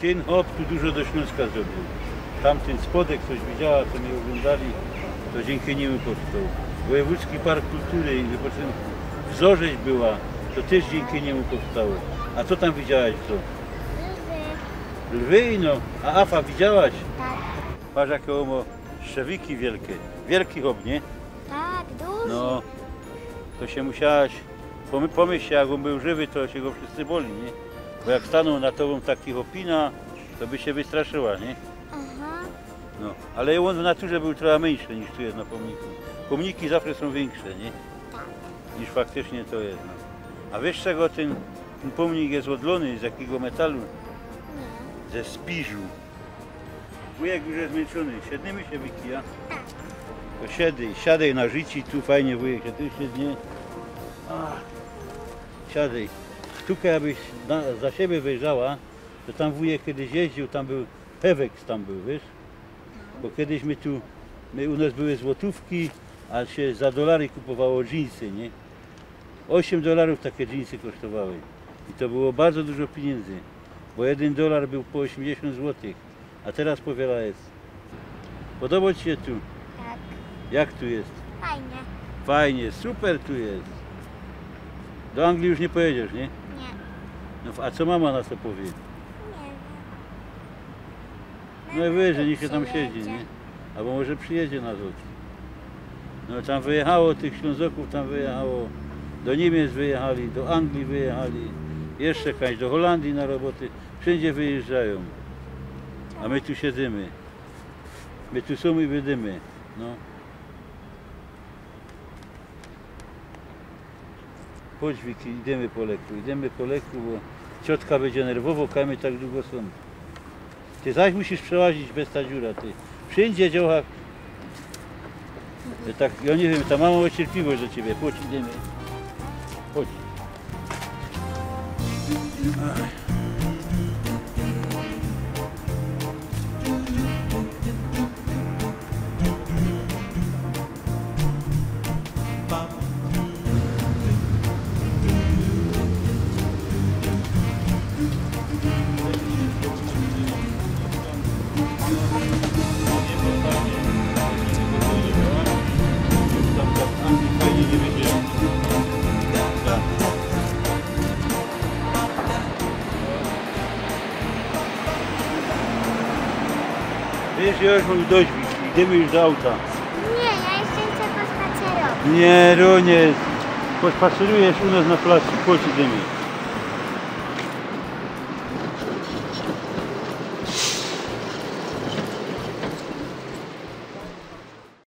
Ten hop tu dużo do Śląska zrobił. Tamten spodek ktoś widziała, co mnie oglądali, to dzięki niemu powstał. Wojewódzki Park Kultury i Wypoczynku. Zorzeź była, to też dzięki niemu powstało. A co tam widziałaś co? Lwy. Lwy, no. A afa widziałaś? Tak. Patrz jakie ono szczewiki wielkie. Wielki hop, nie? Tak, duży. No. To się musiałaś, pomyśl, jak on był żywy, to się go wszyscy boli, nie? Bo jak stanął na tobą taki hopina, to by się wystraszyła, nie? Aha. No. Ale on w naturze był trochę mniejszy niż tu jest na pomniku. Pomniki zawsze są większe, nie? Tak. Niż faktycznie to jest. No. A wiesz czego ten pomnik jest odlony, z jakiego metalu? Nie. Ze spiżu. Wujek już jest zmęczony, siedniemy się Wiki, a? Tak. To siadaj na życi, tu fajnie wujek, że tu siednie. Siadaj. Tutaj abyś za siebie wyjrzała, to tam wujek kiedyś jeździł, tam był Peweks tam był, wiesz? Bo kiedyś u nas były złotówki, a się za dolary kupowało dżinsy, nie? $8 takie dżinsy kosztowały. I to było bardzo dużo pieniędzy, bo $1 był po 80 zł, a teraz po wiele jest. Podoba ci się tu? Tak. Jak tu jest? Fajnie. Fajnie, super tu jest. Do Anglii już nie pojedziesz, nie? Nie. No, a co mama na to powie? Nie wiem. No i wyżej, niech się tam Przyjedzie. siedzi, nie? Albo może przyjedzie na ZOT. No tam wyjechało tych Ślązoków, tam wyjechało, do Niemiec wyjechali, do Anglii wyjechali, jeszcze jakaś do Holandii na roboty, wszędzie wyjeżdżają. A my tu siedzimy. My tu są i wydymy. No. Chodź Wiki, idziemy po leku, bo ciotka będzie nerwowo, kamy tak długo są. Ty zaś musisz przełazić bez ta dziura, ty. Wszędzie działach. Tak, ja nie wiem, ta mama ma cierpliwość do ciebie. Chodź, idziemy. Chodź. Ach. Wiesz, ja już mam dość, Wiki. Idziemy już do auta. Nie, ja jeszcze chcę pospacerować. Nie, Ronie, pospacerujesz u nas na placu, chodź idziemy.